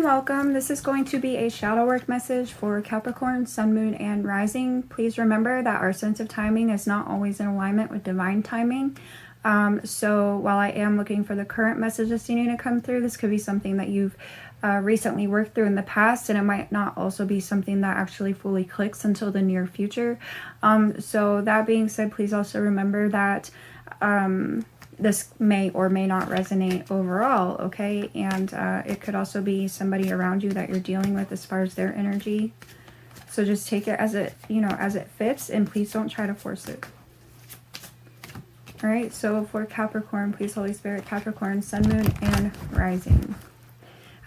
welcome. This is going to be a shadow work message for Capricorn, Sun, Moon, and Rising. Please remember that our sense of timing is not always in alignment with divine timing. So while I am looking for the current messages you need to come through, this could be something that you've recently worked through in the past, and it might not also be something that actually fully clicks until the near future. So that being said, please also remember that this may or may not resonate overall, okay? And it could also be somebody around you that you're dealing with as far as their energy. So just take it as it, as it fits, and please don't try to force it. All right, so for Capricorn, please, Holy Spirit, Capricorn, Sun, Moon, and Rising.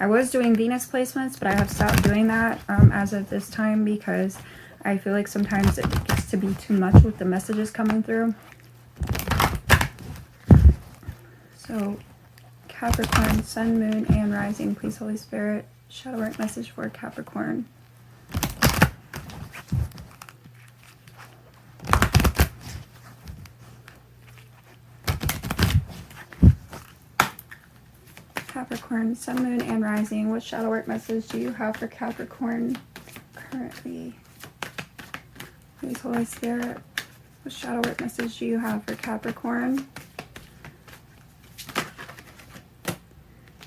I was doing Venus placements, but I have stopped doing that as of this time because I feel like sometimes it gets to be too much with the messages coming through. So, Capricorn, Sun, Moon, and Rising, please, Holy Spirit, shadow work message for Capricorn. Capricorn, Sun, Moon, and Rising, what shadow work message do you have for Capricorn currently? Please, Holy Spirit, what shadow work message do you have for Capricorn?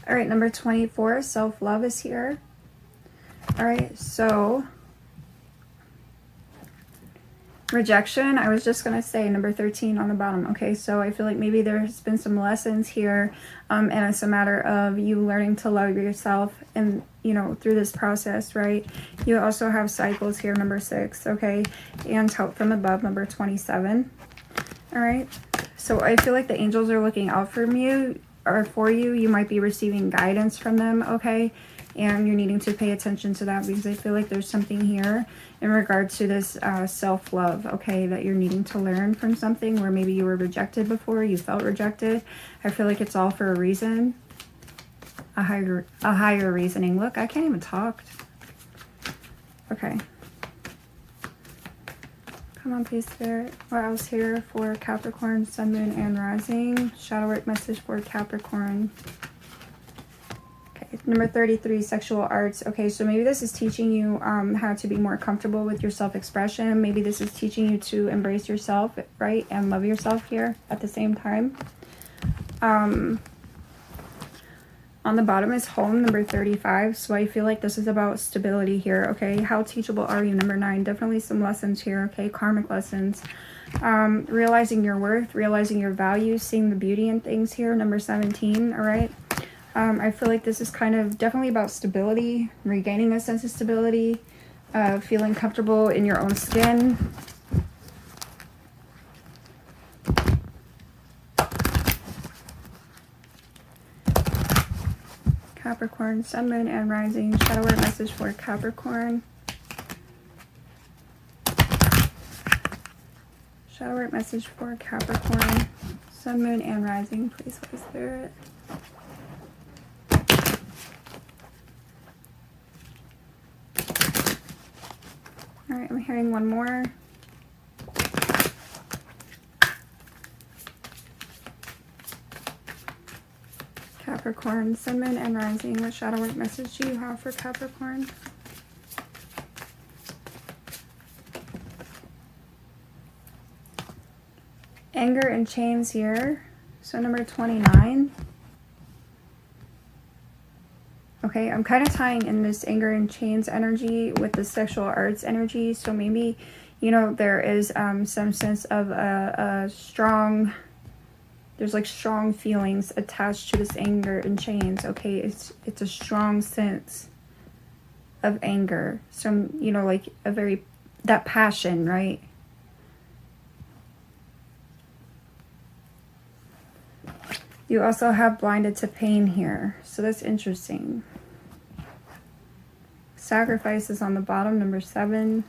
All right, number 24, self-love is here. All right, so rejection, I was just going to say number 13 on the bottom. Okay, so I feel like maybe there's been some lessons here, and it's a matter of you learning to love yourself and, through this process, right? You also have cycles here, number 6, okay, and help from above, number 27. All right, so I feel like the angels are looking out for you. Or for you, you might be receiving guidance from them, okay? And you're needing to pay attention to that because I feel like there's something here in regard to this self-love, okay, that you're needing to learn from something where maybe you were rejected before, you felt rejected. I feel like it's all for a reason, a higher reasoning. Look, I can't even talk. Okay. Come on, please, Spirit. What else here for Capricorn, Sun, Moon, and Rising? Shadow work message for Capricorn. Okay, number 33, sexual arts. Okay, so maybe this is teaching you how to be more comfortable with your self-expression. Maybe this is teaching you to embrace yourself, right? And love yourself here at the same time. On the bottom is home, number 35. So I feel like this is about stability here, okay? How teachable are you, number 9? Definitely some lessons here, okay? Karmic lessons. Realizing your worth, realizing your value, seeing the beauty in things here, number 17, all right? I feel like this is kind of definitely about stability, regaining a sense of stability, feeling comfortable in your own skin. Capricorn, Sun, Moon, and Rising. Shadow work message for Capricorn. Shadow work message for Capricorn, Sun, Moon, and Rising. Please, Holy Spirit. All right, I'm hearing one more. Capricorn, Sun, Moon, and Rising. What shadow work message do you have for Capricorn? Anger and chains here. So number 29. Okay, I'm kind of tying in this anger and chains energy with the sexual arts energy. So maybe, there is some sense of a strong... There's like strong feelings attached to this anger and chains, okay? It's a strong sense of anger. So, like that passion, right? You also have blinded to pain here. So that's interesting. Sacrifice is on the bottom, number 7.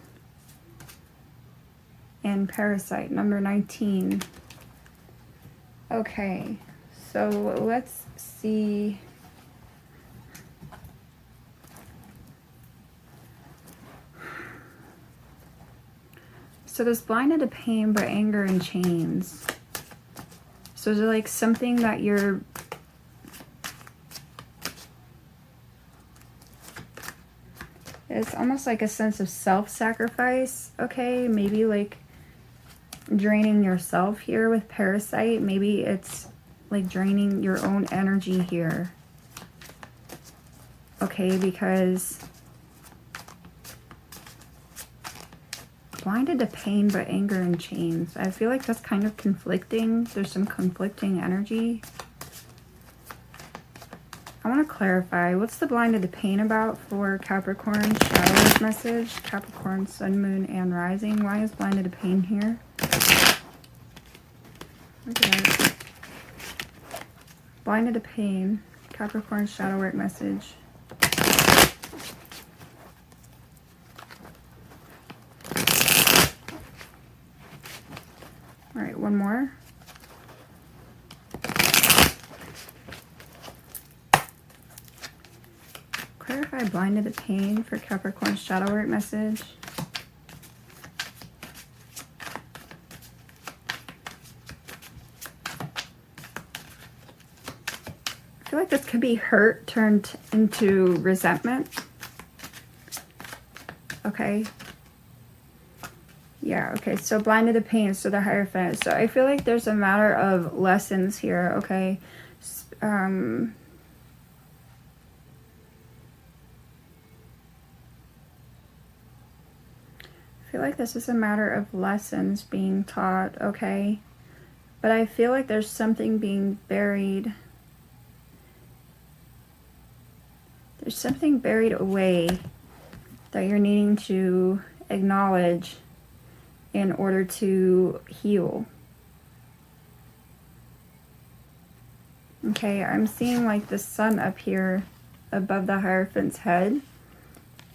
And parasite, number 19. Okay, so let's see. So there's blinded to pain, but anger and chains. So is it like something that you're It's almost like a sense of self-sacrifice, okay? Maybe like draining yourself here with parasite. Maybe it's like draining your own energy here. Okay, because blinded to pain but anger and chains. I feel like that's kind of conflicting. There's some conflicting energy. I want to clarify. What's the blinded to pain about for Capricorn shadow message? Capricorn, sun, moon, and rising. Why is blinded to pain here? Okay. Blinded to pain. Capricorn shadow work message. All right, one more. Clarify blinded to pain for Capricorn shadow work message. I feel like this could be hurt turned into resentment. Okay. Yeah, okay, so blinded to pain, so the Hierophant. So I feel like there's a matter of lessons here, okay? I feel like this is a matter of lessons being taught, okay? But I feel like there's something being buried. There's something buried away that you're needing to acknowledge in order to heal. Okay, I'm seeing like the sun up here above the Hierophant's head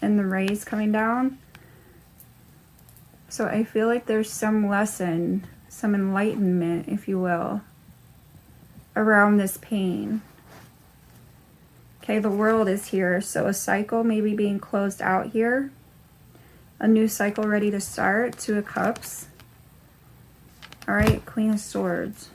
and the rays coming down. So I feel like there's some lesson, some enlightenment, if you will, around this pain. Okay, the world is here, so a cycle maybe being closed out here. A new cycle ready to start. Two of Cups. All right, Queen of Swords.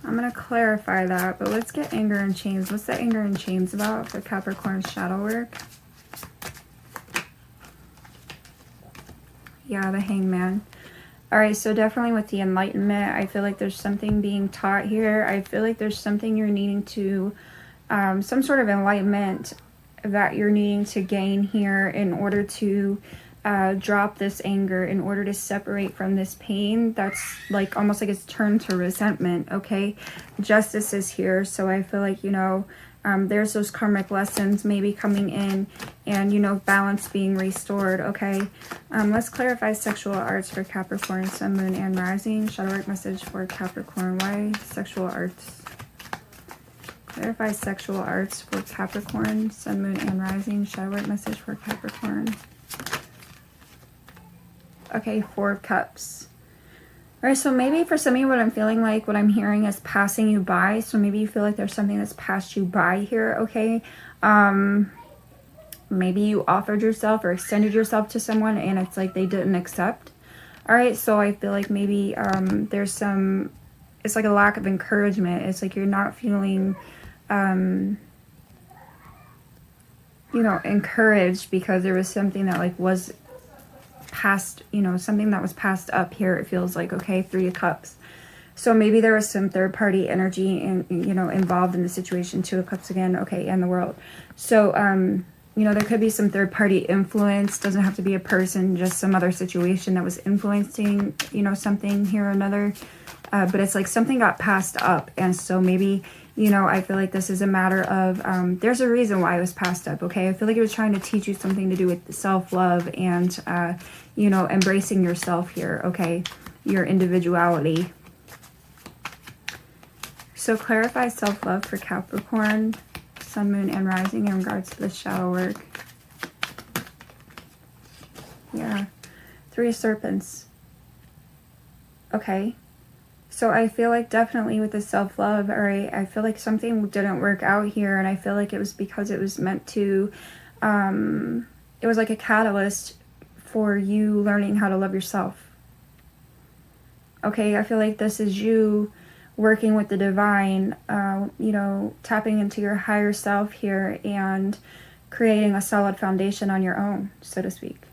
I'm going to clarify that, but let's get anger and chains. What's the anger and chains about for Capricorn shadow work? Yeah, the Hangman. All right, so definitely with the enlightenment, I feel like there's something being taught here. I feel like there's something you're needing to, some sort of enlightenment that you're needing to gain here in order to drop this anger, in order to separate from this pain that's like almost like it's turned to resentment, okay? Justice is here, so I feel like, you know, there's those karmic lessons maybe coming in and, you know, balance being restored, okay? Let's clarify sexual arts for Capricorn, sun, moon, and rising. Shadow work message for Capricorn. Why sexual arts? Clarify sexual arts for Capricorn, sun, moon, and rising. Shadow work message for Capricorn. Okay, Four of Cups. All right, so maybe for some of you, what I'm feeling like, what I'm hearing is passing you by. So maybe you feel like there's something that's passed you by here, okay? Maybe you offered yourself or extended yourself to someone and it's like they didn't accept. All right, so I feel like maybe there's some, it's like a lack of encouragement. It's like you're not feeling, you know, encouraged because there was something that like was passed, you know, something that was passed up here. It feels like, okay, Three of Cups. So maybe there was some third party energy and, you know, involved in the situation. Two of Cups again, okay, and the World. So, you know, there could be some third party influence. Doesn't have to be a person, just some other situation that was influencing, you know, something here or another. But it's like something got passed up. And so maybe, you know, I feel like this is a matter of, there's a reason why it was passed up, okay? I feel like it was trying to teach you something to do with self-love and, you know, embracing yourself here, okay? Your individuality. So clarify self-love for Capricorn, sun, moon, and rising in regards to the shadow work. Yeah. Three of Serpents. Okay. So I feel like definitely with the self-love, all right, I feel like something didn't work out here, and I feel like it was because it was meant to, it was like a catalyst for you learning how to love yourself. Okay, I feel like this is you working with the divine, you know, tapping into your higher self here and creating a solid foundation on your own, so to speak.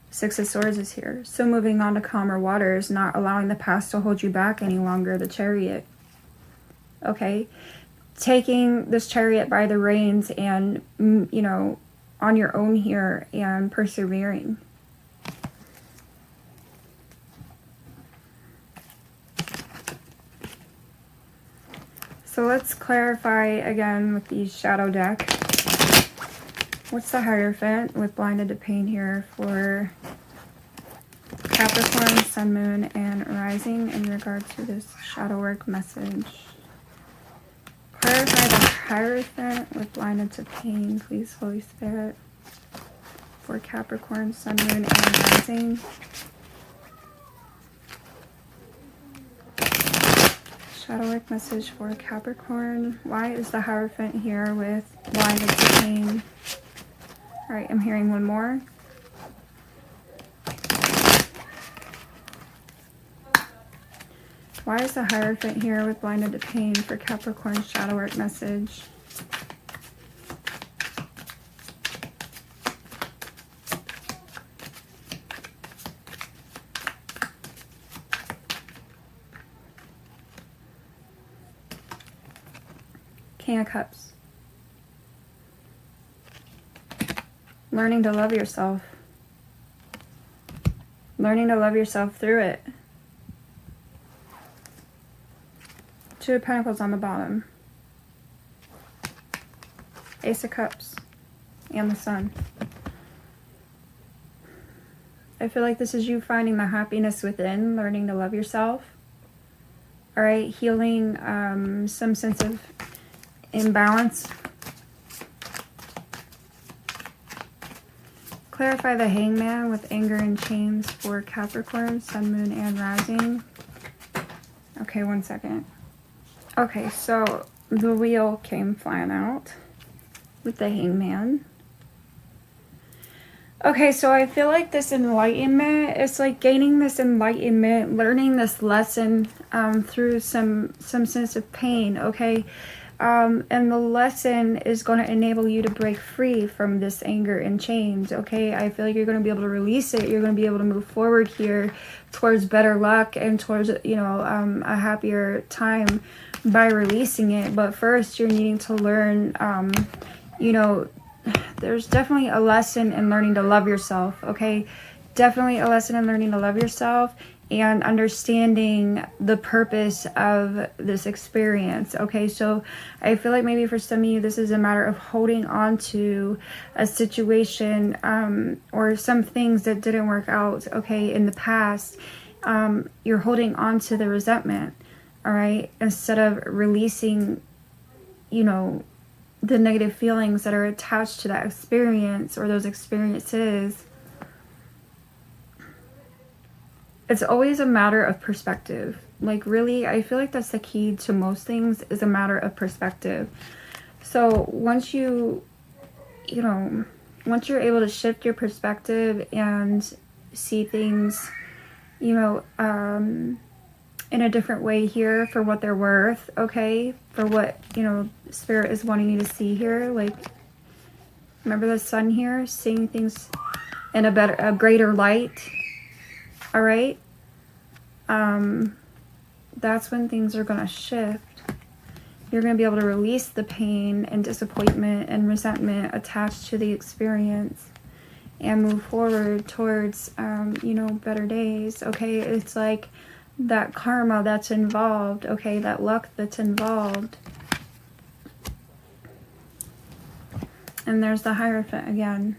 Six of Swords is here. So moving on to calmer waters, not allowing the past to hold you back any longer, the Chariot. Okay? Taking this Chariot by the reins and, you know, on your own here and persevering. So let's clarify again with the shadow deck. What's the Hierophant with blinded to pain here for Capricorn, Sun, Moon, and Rising in regard to this shadow work message? Clarify the Hierophant with blinded to pain, please, Holy Spirit, for Capricorn, Sun, Moon, and Rising. Shadow work message for Capricorn. Why is the Hierophant here with blinded to pain? All right, I'm hearing one more. Why is the Hierophant here with blinded to pain for Capricorn's shadow work message? King of Cups. Learning to love yourself. Learning to love yourself through it. Two of Pentacles on the bottom. Ace of Cups. And the Sun. I feel like this is you finding the happiness within, learning to love yourself. Alright, healing some sense of imbalance. Clarify the Hangman with anger and chains for Capricorn, Sun, Moon, and Rising. Okay, one second. Okay, so the wheel came flying out with the Hangman. Okay, so I feel like this enlightenment, it's like gaining this enlightenment, learning this lesson through some sense of pain, okay? And the lesson is going to enable you to break free from this anger and chains, okay? I feel like you're going to be able to release it. You're going to be able to move forward here towards better luck and towards, you know, a happier time by releasing it. But first, you're needing to learn, you know, there's definitely a lesson in learning to love yourself, okay? Definitely a lesson in learning to love yourself and understanding the purpose of this experience, okay? So I feel like maybe for some of you, this is a matter of holding on to a situation or some things that didn't work out, okay, in the past. You're holding on to the resentment, all right? Instead of releasing, you know, the negative feelings that are attached to that experience or those experiences. It's always a matter of perspective. Like, really, I feel like that's the key to most things, is a matter of perspective. So once you know, once you're able to shift your perspective and see things, you know, in a different way here for what they're worth, okay? For what, you know, Spirit is wanting you to see here. Like, remember the Sun here? Seeing things in a greater light. All right? That's when things are going to shift. You're going to be able to release the pain and disappointment and resentment attached to the experience and move forward towards, you know, better days, okay? It's like that karma that's involved, okay? That luck that's involved. And there's the Hierophant again.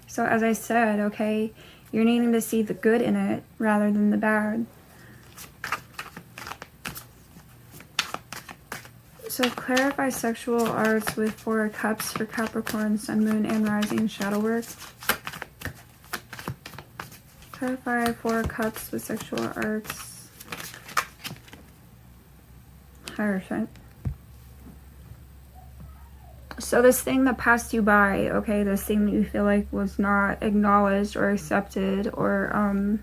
So as I said, okay, you're needing to see the good in it rather than the bad. So clarify sexual arts with Four of Cups for Capricorn, Sun, Moon, and Rising shadow work. Clarify Four of Cups with sexual arts. Hierophant. So So this thing that passed you by, okay, this thing that you feel like was not acknowledged or accepted or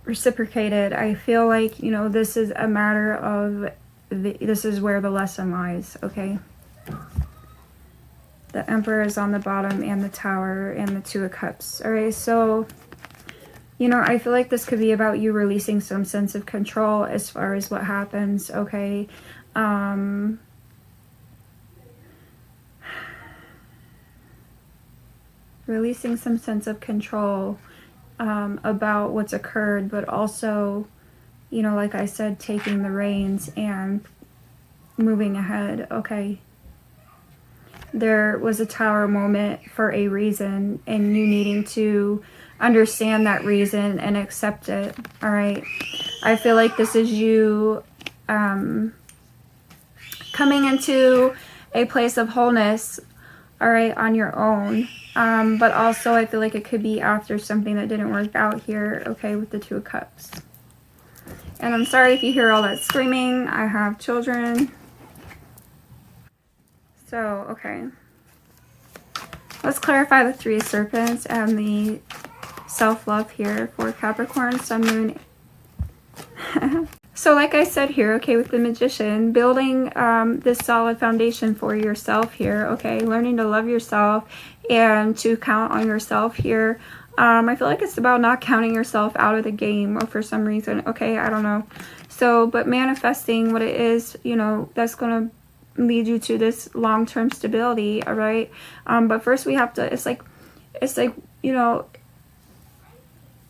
reciprocated, I feel like, you know, this is a matter of, this is where the lesson lies, okay? The Emperor is on the bottom and the Tower and the Two of Cups. All right, so, you know, I feel like this could be about you releasing some sense of control as far as what happens, okay? Releasing some sense of control about what's occurred, but also, you know, like I said, taking the reins and moving ahead, okay? There was a Tower moment for a reason, and you needing to understand that reason and accept it, all right? I feel like this is you coming into a place of wholeness, all right, on your own. But also I feel like it could be after something that didn't work out here, okay, with the Two of Cups. And I'm sorry if you hear all that screaming. I have children. So, okay. Let's clarify the Three of Serpents and the self-love here for Capricorn, Sun, Moon. So like I said here, okay, with the Magician, building this solid foundation for yourself here, okay, learning to love yourself and to count on yourself here. I feel like it's about not counting yourself out of the game for some reason, okay, I don't know. So, but manifesting what it is, you know, that's going to lead you to this long-term stability, all right? But first we have to, it's like, you know,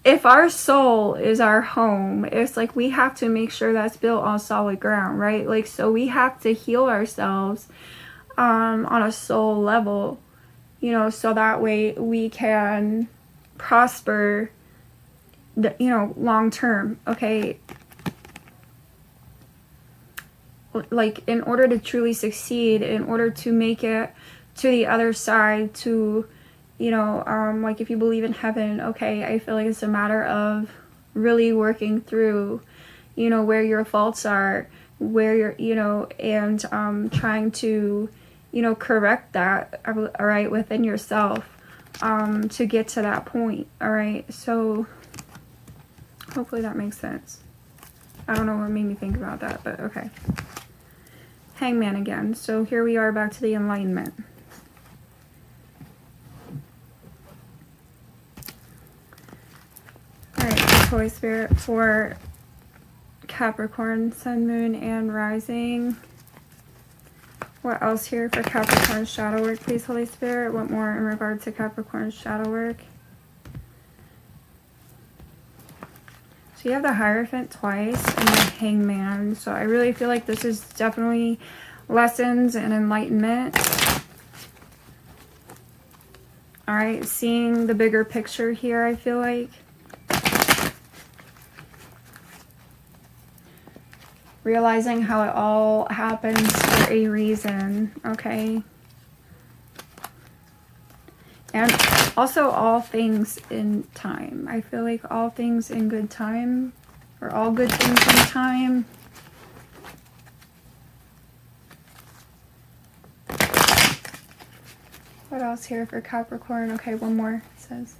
if our soul is our home, it's like we have to make sure that's built on solid ground, right? Like, so we have to heal ourselves on a soul level, you know, so that way we can prosper, you know, long term, okay? Like, in order to truly succeed, in order to make it to the other side, to, you know, like if you believe in heaven, okay, I feel like it's a matter of really working through, you know, where your faults are, where you're, you know, and trying to, you know, correct that, all right, within yourself, to get to that point, all right? So hopefully that makes sense. I don't know what made me think about that, but okay. Hangman again. So here we are back to the Enlightenment. Alright, Holy Spirit for Capricorn, Sun, Moon, and Rising. What else here for Capricorn shadow work, please, Holy Spirit? What more in regard to Capricorn shadow work? So you have the Hierophant twice and the Hangman. So I really feel like this is definitely lessons and enlightenment. Alright, seeing the bigger picture here, I feel like. Realizing how it all happens for a reason, okay? And also all things in time. I feel like all things in good time, or all good things in time. What else here for Capricorn? Okay, one more, it says.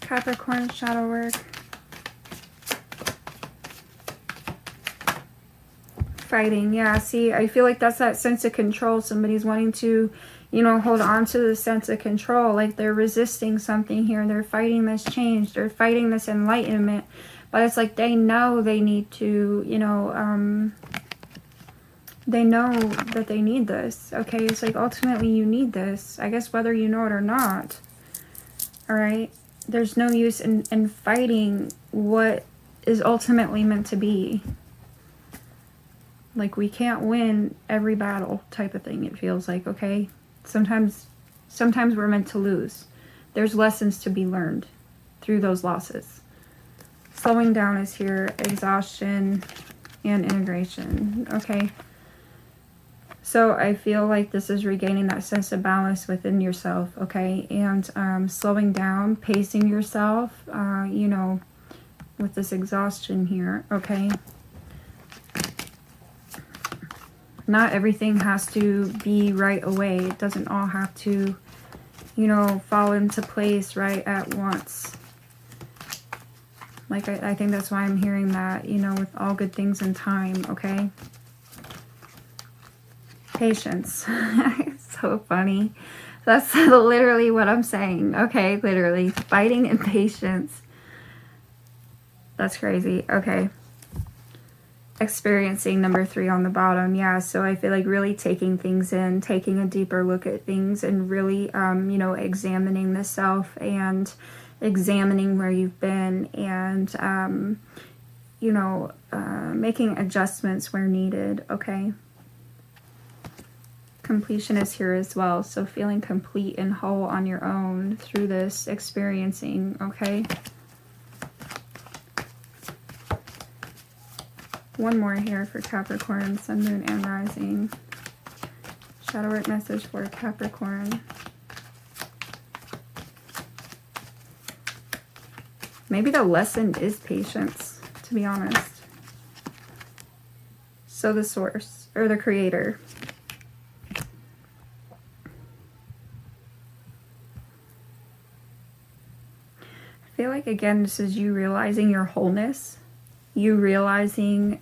Capricorn shadow work. Fighting, yeah, see, I feel like that's that sense of control. Somebody's wanting to, you know, hold on to the sense of control, like they're resisting something here, they're fighting this change, they're fighting this enlightenment, but it's like they know they need to, you know, they know that they need this, okay? It's like ultimately you need this, I guess, whether you know it or not, all right? There's no use in fighting what is ultimately meant to be. Like, we can't win every battle type of thing, it feels like, okay? Sometimes we're meant to lose. There's lessons to be learned through those losses. Slowing down is here, exhaustion and integration, okay? So I feel like this is regaining that sense of balance within yourself, okay? And slowing down, pacing yourself, you know, with this exhaustion here, okay? Not everything has to be right away. It doesn't all have to, you know, fall into place right at once. Like, I think that's why I'm hearing that, you know, with all good things in time, okay? Patience. It's so funny. That's literally what I'm saying, okay? Literally. Fighting and patience. That's crazy. Okay. Experiencing number 3 on the bottom. Yeah, so I feel like really taking things in, taking a deeper look at things, and really, you know, examining the self and examining where you've been, and, you know, making adjustments where needed, okay? Completion is here as well, so feeling complete and whole on your own through this experiencing, okay? One more here for Capricorn, Sun, Moon, and Rising. Shadow work message for Capricorn. Maybe the lesson is patience, to be honest. So the source, or the creator. I feel like, again, this is you realizing your wholeness. You realizing,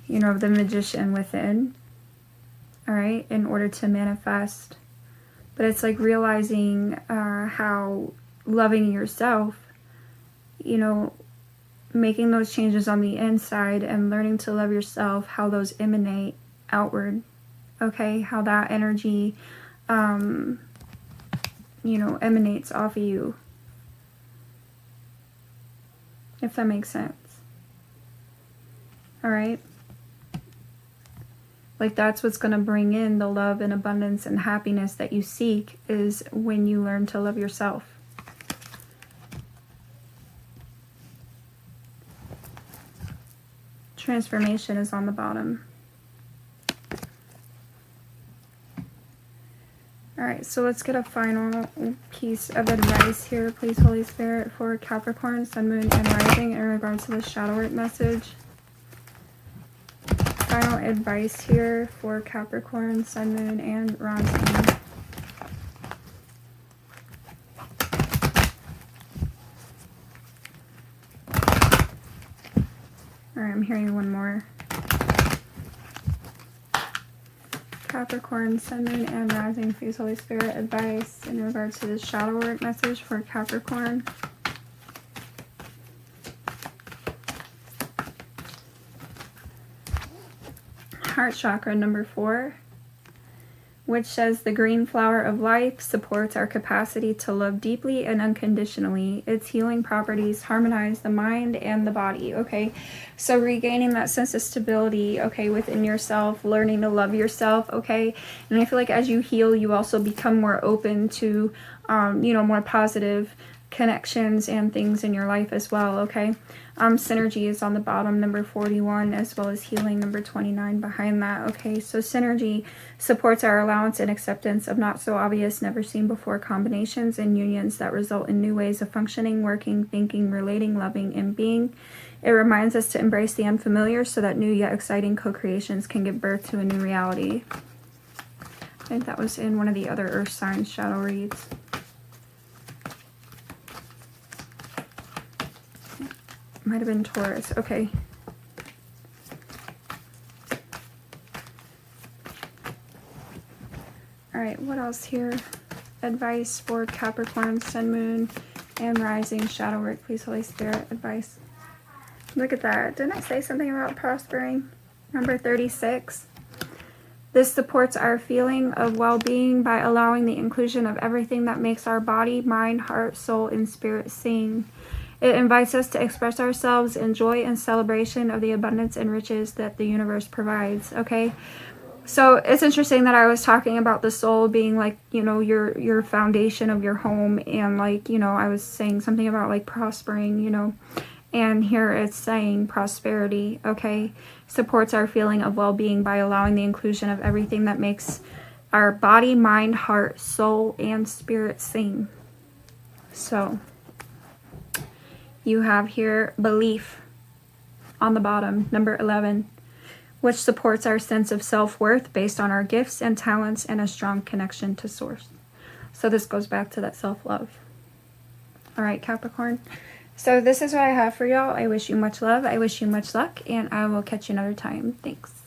you know, the magician within, all right, in order to manifest. But it's like realizing how loving yourself, you know, making those changes on the inside and learning to love yourself, how those emanate outward, okay? How that energy, you know, emanates off of you. If that makes sense. All right. Like, that's what's going to bring in the love and abundance and happiness that you seek, is when you learn to love yourself. Transformation is on the bottom. All right, so let's get a final piece of advice here, please, Holy Spirit, for Capricorn, Sun, Moon, and Rising in regards to the shadow work message. Final advice here for Capricorn, Sun, Moon, and Rising. All right, I'm hearing one more. Capricorn, Sun, Moon, and Rising, please, Holy Spirit, advice in regards to this shadow work message for Capricorn. Heart chakra number 4, which says the green flower of life supports our capacity to love deeply and unconditionally. Its healing properties harmonize the mind and the body, okay? So regaining that sense of stability, okay, within yourself, learning to love yourself, okay? And I feel like as you heal, you also become more open to, you know, more positive connections and things in your life as well, okay? Synergy is on the bottom, number 41, as well as healing, number 29 behind that, okay? So synergy supports our allowance and acceptance of not so obvious, never seen before combinations and unions that result in new ways of functioning, working, thinking, relating, loving, and being. It reminds us to embrace the unfamiliar so that new yet exciting co-creations can give birth to a new reality. I think that was in one of the other earth signs shadow reads. Might have been Taurus. Okay. All right, what else here? Advice for Capricorn, Sun, Moon, and Rising shadow work, please, Holy Spirit, advice. Look at that. Didn't I say something about prospering? Number 36. This supports our feeling of well-being by allowing the inclusion of everything that makes our body, mind, heart, soul, and spirit sing. It invites us to express ourselves in joy and celebration of the abundance and riches that the universe provides, okay? So it's interesting that I was talking about the soul being like, you know, your foundation of your home, and like, you know, I was saying something about like prospering, you know, and here it's saying prosperity, okay? Supports our feeling of well-being by allowing the inclusion of everything that makes our body, mind, heart, soul, and spirit sing. So you have here belief, on the bottom, number 11, which supports our sense of self-worth based on our gifts and talents and a strong connection to source. So this goes back to that self-love. All right, Capricorn. So this is what I have for y'all. I wish you much love. I wish you much luck, and I will catch you another time. Thanks.